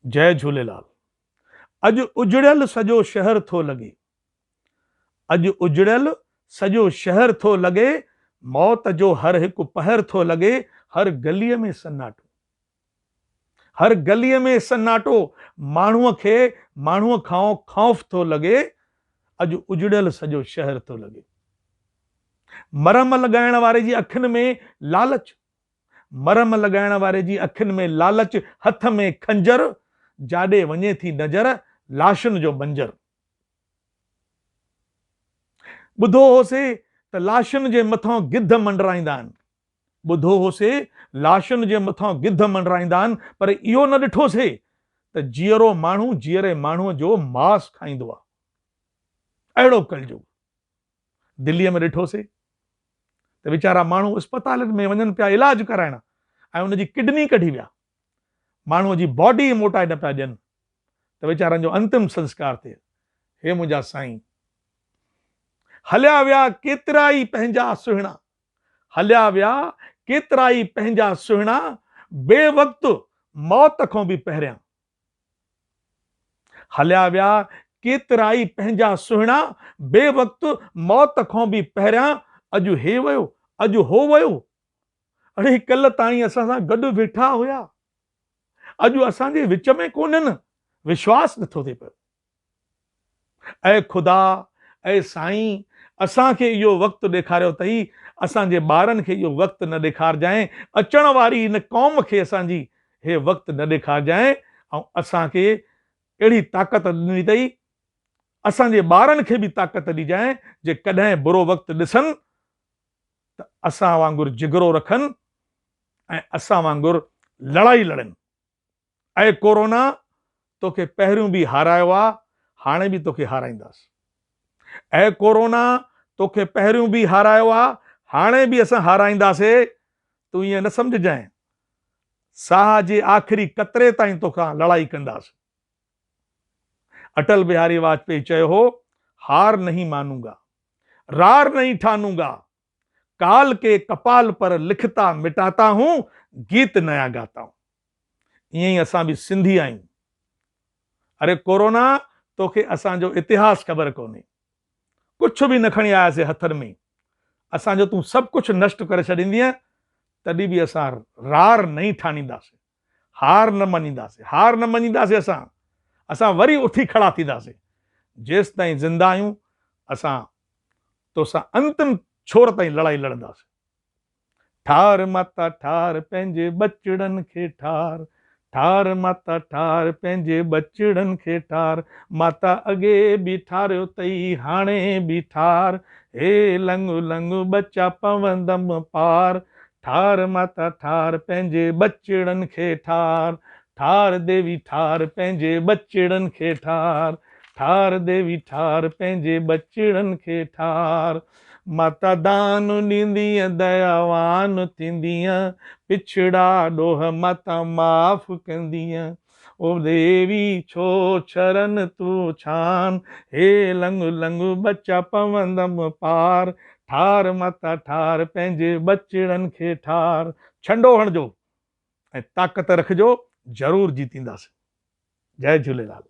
जय झूलेलाल। अॼु उजड़ियल सॼो शहर थो लॻे, अॼु उजड़ियल सॼो शहर थो लॻे, मौत जो हर हिकु पहर थो लॻे, हर गलीअ में सन्नाटो, हर गलीअ में सन्नाटो, माण्हूअ खां खौफ़ थो लॻे, अॼु उजड़ियल सॼो शहर थो लॻे। मरम लॻाइण वारे जी अखियुनि में लालच, मरम लॻाइण वारे जी अखियुनि में लालच, हथ में खंजर, जाॾे वञे थी नज़र लाशुनि जो मंजर। ॿुधो होसीं त लाशुनि जे मथां गिद्ध मंडराईंदा आहिनि, ॿुधो होसीं लाशुनि जे मथां गिद्ध मंडराईंदा आहिनि, पर इहो न ॾिठोसीं त जीअरो माण्हू जीअरे माण्हूअ जो मांस खाईंदो आहे। अहिड़ो कलजुग दिल्लीअ में ॾिठोसीं त वीचारा माण्हू अस्पतालनि में वञनि पिया इलाज कराइण ऐं उनजी किडनी कढी विया, माण्हूअ जी बॉडी मोटाए न पिया ॾियनि त वीचारनि जो अंतिम संस्कार थिए। हे मुंहिंजा साईं, हलिया विया केतिरा ई पंहिंजा सुहिणा, हलिया विया केतिरा ई पंहिंजा सुहिणा, बेवक़्तु मौत खां बि पहिरियां। हलिया विया केतिरा ई पंहिंजा सुहिणा, बेवक़्तु मौत खां बि पहिरियां। अॼु हे वियो, अॼु हो वियो, अड़े कल्ह ताईं असां सां गॾु वेठा हुया, अॼु असांजे विच में कोन्हनि, विश्वास नथो थिए पियो। ऐं ख़ुदा, ऐं साईं, असांखे इहो वक़्तु ॾेखारियो अथई, असांजे ॿारनि खे इहो वक़्तु न ॾेखारिजांइ, अचण वारी हिन क़ौम खे असांजी हे वक़्तु न ॾेखारिजांइ, ऐं असांखे अहिड़ी ताक़त ॾिनी अथई, असांजे ॿारनि खे बि ताक़त ॾिजांइ, जे कॾहिं बुरो वक़्तु ॾिसनि त असां वांगुरु जिगरो रखनि ऐं असां वांगुरु लड़ाई लड़नि। ऐं कोरोना, तोखे पहिरियों बि हारायो आहे, हाणे बि तोखे हाराईंदासीं। ऐं कोरोना, तोखे पहिरियों बि हारायो आहे, हाणे बि असां हाराईंदासीं। तूं ईअं न सम्झजांइ, साह जे आख़िरी कतरे ताईं तोखां लड़ाई कंदासीं। अटल बिहारी वाजपेयी चयो हो, हार नहीं मानूंगा, रार नहीं ठानूंगा, काल के कपाल पर लिखता मिटाता हूं, गीत नया गाता हूं। ईअं ई असां बि सिंधी आहियूं। अरे कोरोना, तोखे असांजो इतिहास ख़बर कोन्हे, कुझु बि न खणी आयासीं हथनि में, असांजो तूं सभु कुझु नष्ट करे छॾींदीअ, तॾहिं बि असां रार नहीं ठानींदासीं, हार न मञींदासीं, हार न मञींदासीं। असां वरी उथी खड़ा थींदासीं। जेसि ताईं ज़िंदा आहियूं, असां तोसां अंतिम छोर ताईं लड़ाई लड़ंदासीं। ठार माता ठार पंहिंजे बचड़नि खे ठार, ठार माता ठार पंहिंजे बचड़नि खे ठार, माता अॻे बि ठारियो अथई हाणे बि ठार, हे लंघु लंघु बचा पवंदमि पार, ठार माता ठार पंहिंजे बचड़नि खे ठार, ठार देवी ठार पंहिंजे बचड़नि खे ठार, ठार देवी ठार पंहिंजे बचड़नि खे ठार। माता दान ॾींदीअ दयावान थींदीअ, पिछड़ा ॾोह माता माफ़ कंदीअ, ओ देवी छो शरण तूं छान, हे लंघु लंघु बचा पवंदमि पार, ठार माता ठार पंहिंजे बचड़नि खे ठार। छंडो हणिजो ऐं ताक़त रखिजो, ज़रूरु जीतींदासीं। जय झूलेलाल।